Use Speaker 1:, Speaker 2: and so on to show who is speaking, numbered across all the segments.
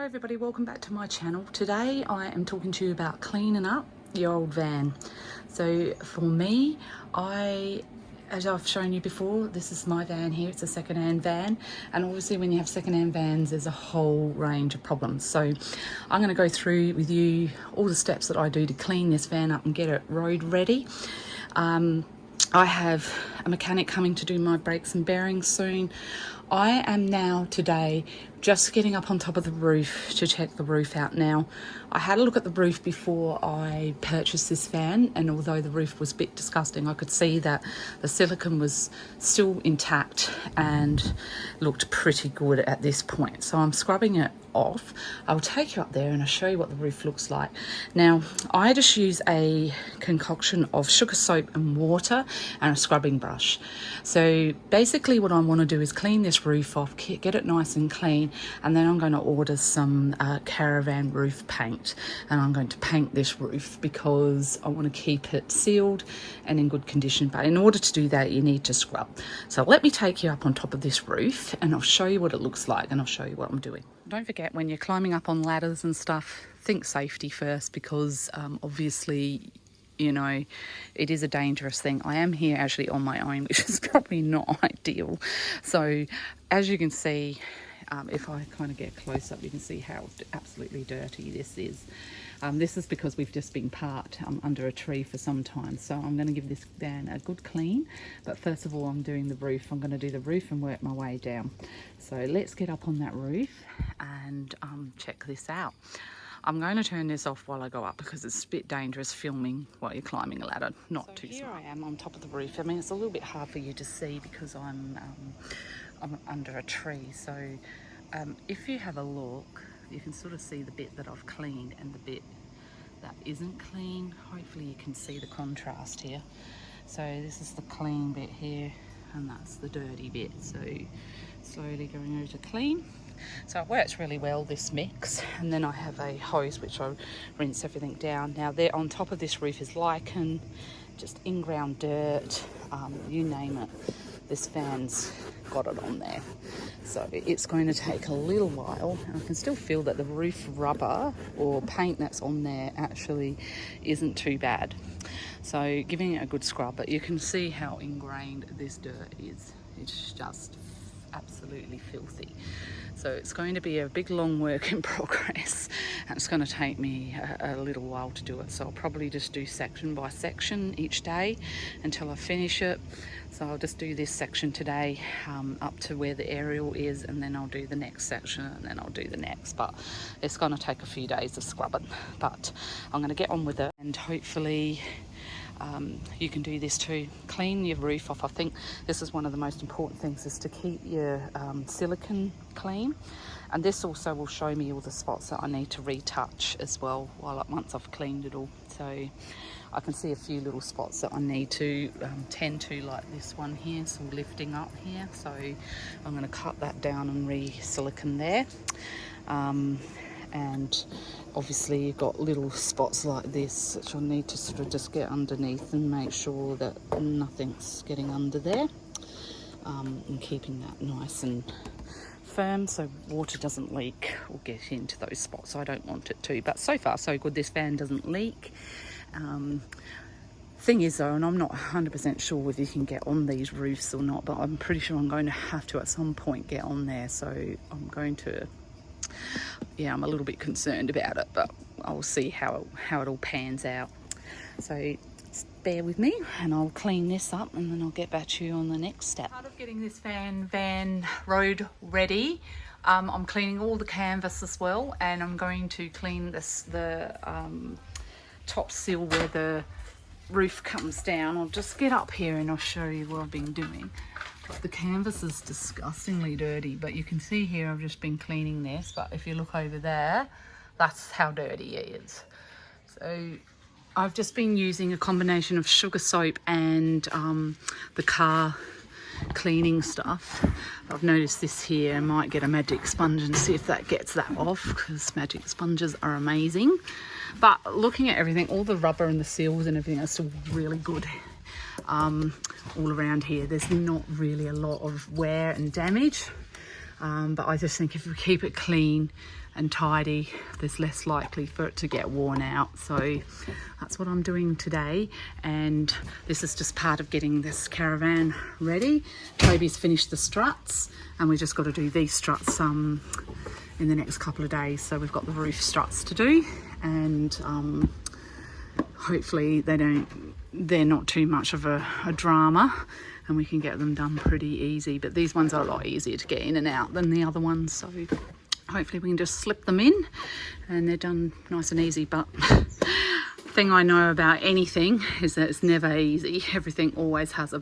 Speaker 1: everybody, welcome back to my channel. Today I am talking to you about cleaning up your old van. So for me, as I've shown you before, this is my van here. It's a second-hand van, and obviously when you have second-hand vans there's a whole range of problems. So I'm going to go through with you all the steps that I do to clean this van up and get it road ready. I have a mechanic coming to do my brakes and bearings soon. I am now today just getting up on top of the roof to check the roof out. Now, I had a look at the roof before I purchased this van, and although the roof was a bit disgusting, I could see that the silicone was still intact and looked pretty good at this point. So I'm scrubbing it off. I'll take you up there and I'll show you what the roof looks like. Now, I just use a concoction of sugar soap and water and a scrubbing brush. So basically what I want to do is clean this roof off, get it nice and clean, and then I'm going to order some caravan roof paint, and I'm going to paint this roof because I want to keep it sealed and in good condition. But in order to do that, you need to scrub. So let me take you up on top of this roof and I'll show you what it looks like, and I'll show you what I'm doing. Don't forget, when you're climbing up on ladders and stuff, think safety first, because obviously, you know, it is a dangerous thing. I am here actually on my own, which is probably not ideal. So as you can see, if I kind of get close up, you can see how absolutely dirty this is. This is because we've just been parked under a tree for some time. So I'm going to give this van a good clean. But first of all, I'm doing the roof. I'm going to do the roof and work my way down. So let's get up on that roof and check this out. I'm going to turn this off while I go up because it's a bit dangerous filming while you're climbing a ladder. Not too smart. Here I am on top of the roof. I mean, it's a little bit hard for you to see because I'm under a tree. So if you have a look, you can sort of see the bit that I've cleaned and the bit that isn't clean. Hopefully you can see the contrast here. So this is the clean bit here and that's the dirty bit. So slowly going over to clean. So it works really well, this mix. And then I have a hose which I rinse everything down. Now there on top of this roof is lichen, just in-ground dirt, you name it. This van's got it on there. So it's going to take a little while. I can still feel that the roof rubber or paint that's on there actually isn't too bad. So giving it a good scrub, but you can see how ingrained this dirt is. It's just absolutely filthy. So it's going to be a big long work in progress, and it's going to take me a little while to do it. So I'll probably just do section by section each day until I finish it. So I'll just do this section today up to where the aerial is, and then I'll do the next section, and then I'll do the next. But it's going to take a few days of scrubbing, but I'm going to get on with it, and hopefully you can do this too. Clean your roof off. I think this is one of the most important things, is to keep your silicone clean, and this also will show me all the spots that I need to retouch as well once I've cleaned it all. So I can see a few little spots that I need to tend to, like this one here, some lifting up here. So I'm going to cut that down and re-silicone there. And obviously you've got little spots like this which I'll need to sort of just get underneath and make sure that nothing's getting under there, and keeping that nice and firm so water doesn't leak or get into those spots. I don't want it to, but so far so good. This van doesn't leak. Thing is though, and I'm not 100% sure whether you can get on these roofs or not, but I'm pretty sure I'm going to have to at some point get on there. So I'm going to, yeah, I'm a little bit concerned about it, but I'll see how it all pans out. So bear with me and I'll clean this up, and then I'll get back to you on the next step. Part of getting this van road ready, I'm cleaning all the canvas as well, and I'm going to clean the top sill where the roof comes down. I'll just get up here and I'll show you what I've been doing. The canvas is disgustingly dirty, but you can see here I've just been cleaning this, but if you look over there, that's how dirty it is. So I've just been using a combination of sugar soap and the car cleaning stuff. I've noticed this here. I might get a magic sponge and see if that gets that off, because magic sponges are amazing. But looking at everything, all the rubber and the seals and everything are still really good. All around here there's not really a lot of wear and damage, but I just think if we keep it clean and tidy, there's less likely for it to get worn out. So that's what I'm doing today, and this is just part of getting this caravan ready. Toby's finished the struts, and we just got to do these struts in the next couple of days. So we've got the roof struts to do, and hopefully they're not too much of a drama, and we can get them done pretty easy. But these ones are a lot easier to get in and out than the other ones, so hopefully we can just slip them in and they're done nice and easy. But thing I know about anything is that it's never easy. Everything always has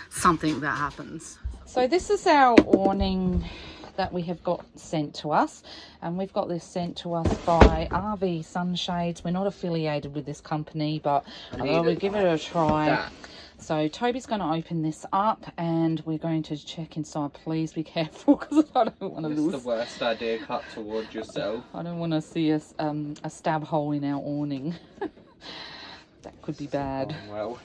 Speaker 1: something that happens. So this is our awning that we have got sent to us, and we've got this sent to us by RV Sunshades. We're not affiliated with this company, but we'll give it a try. So Toby's going to open this up, and we're going to check inside. Please be careful, because I don't want to lose.
Speaker 2: It's the worst idea, cut towards yourself.
Speaker 1: I don't want to see a stab hole in our awning. That could be bad.
Speaker 2: Oh, well.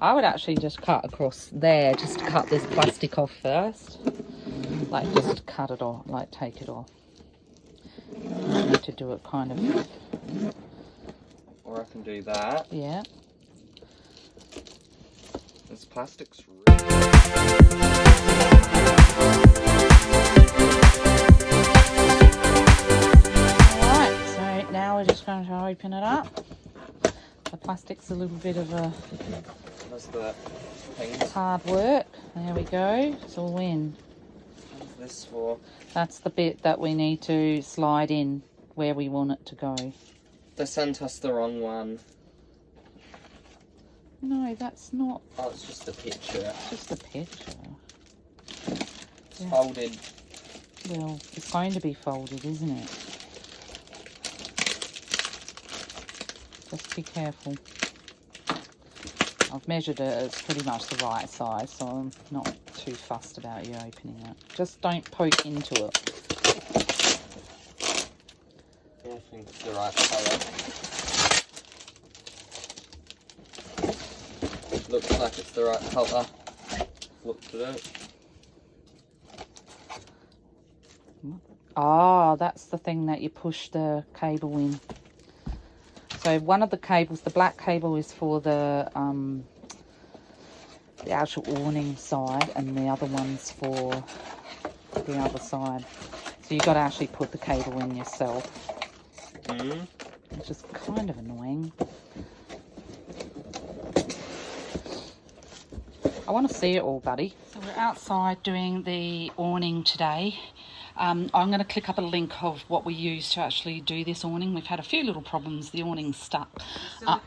Speaker 1: I would actually just cut across there, just to cut this plastic off first. Like, just cut it off, like take it off. I need to do it kind of.
Speaker 2: Or I can do that.
Speaker 1: Yeah.
Speaker 2: This plastic's really...
Speaker 1: Alright, so now we're just going to open it up. The plastic's a little bit of a
Speaker 2: That's the thing.
Speaker 1: hard work. There we go. It's all in.
Speaker 2: What's this for?
Speaker 1: That's the bit that we need to slide in where we want it to go.
Speaker 2: They sent us the wrong one.
Speaker 1: No, that's not.
Speaker 2: Oh, it's just a picture.
Speaker 1: Just a picture.
Speaker 2: It's folded.
Speaker 1: Well, it's going to be folded, isn't it? Just be careful. I've measured it, it's pretty much the right size, so I'm not too fussed about you opening it. Just don't poke into it.
Speaker 2: I think it's the right colour. Looks like it's the right colour. Looked at it.
Speaker 1: Ah, that's the thing that you push the cable in. So one of the cables, the black cable, is for the actual awning side, and the other one's for the other side. So you've got to actually put the cable in yourself. Which is kind of annoying. I want to see it all, buddy. So we're outside doing the awning today. I'm going to click up a link of what we use to actually do this awning. We've had a few little problems. The awning's stuck up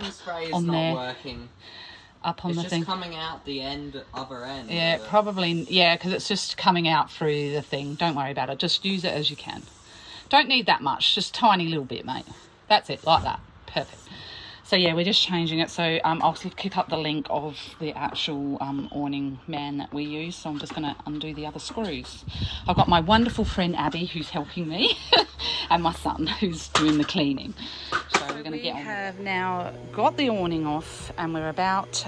Speaker 1: on there.
Speaker 2: Working.
Speaker 1: Up on the thing.
Speaker 2: It's just coming out the other end.
Speaker 1: Yeah, probably. Yeah, because it's just coming out through the thing. Don't worry about it. Just use it as you can. Don't need that much. Just tiny little bit, mate. That's it, like that. Perfect. So yeah, we're just changing it. So I'll kick up the link of the actual awning man that we use. So I'm just going to undo the other screws. I've got my wonderful friend Abby who's helping me, and my son who's doing the cleaning. So we're going to get on. We have now got the awning off, and we're about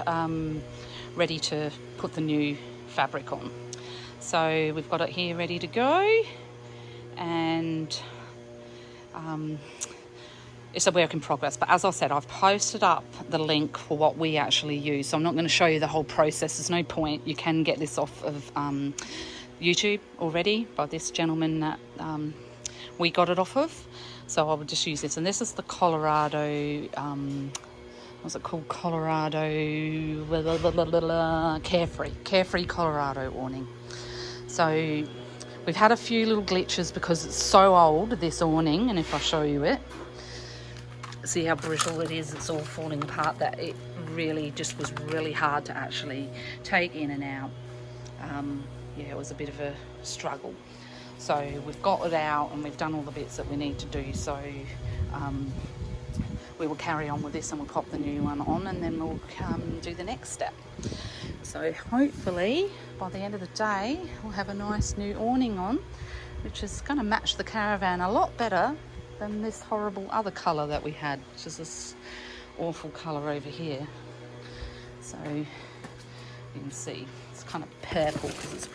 Speaker 1: ready to put the new fabric on. So we've got it here ready to go, and it's a work in progress, but as I said, I've posted up the link for what we actually use, so I'm not going to show you the whole process. There's no point. You can get this off of YouTube already by this gentleman that we got it off of, so I would just use this. And this is the Colorado, what's it called? Colorado Carefree Colorado awning. So we've had a few little glitches because it's so old, this awning, and if I show you it, see how brittle it is, it's all falling apart, that it really just was really hard to actually take in and out. Yeah, it was a bit of a struggle. So we've got it out and we've done all the bits that we need to do. So we will carry on with this, and we'll pop the new one on, and then we'll do the next step. So hopefully by the end of the day we'll have a nice new awning on, which is going to match the caravan a lot better than this horrible other colour that we had, which is this awful colour over here. So you can see it's kind of purple because it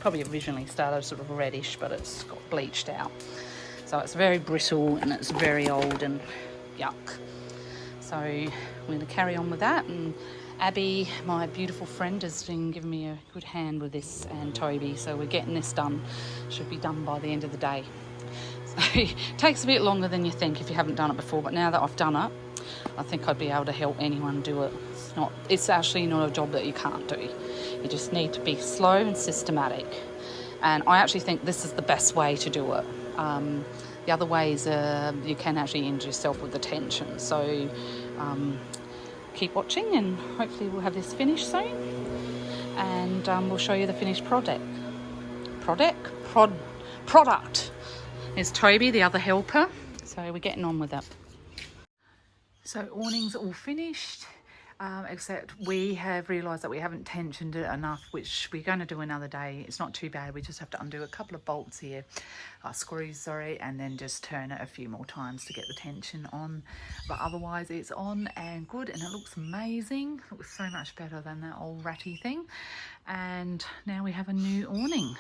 Speaker 1: probably originally started sort of reddish, but it's got bleached out. So it's very brittle and it's very old and yuck. So we're going to carry on with that, and Abby, my beautiful friend, has been giving me a good hand with this, and Toby, so we're getting this done. Should be done by the end of the day. So it takes a bit longer than you think if you haven't done it before, but now that I've done it, I think I'd be able to help anyone do it. It's actually not a job that you can't do. You just need to be slow and systematic. And I actually think this is the best way to do it. The other ways, you can actually injure yourself with the tension. So keep watching, and hopefully we'll have this finished soon. And we'll show you the finished product. There's Toby, the other helper. So we're getting on with it. So awning's all finished, except we have realised that we haven't tensioned it enough, which we're going to do another day. It's not too bad. We just have to undo a couple of bolts here, screws, sorry, and then just turn it a few more times to get the tension on. But otherwise it's on and good, and it looks amazing. It looks so much better than that old ratty thing. And now we have a new awning.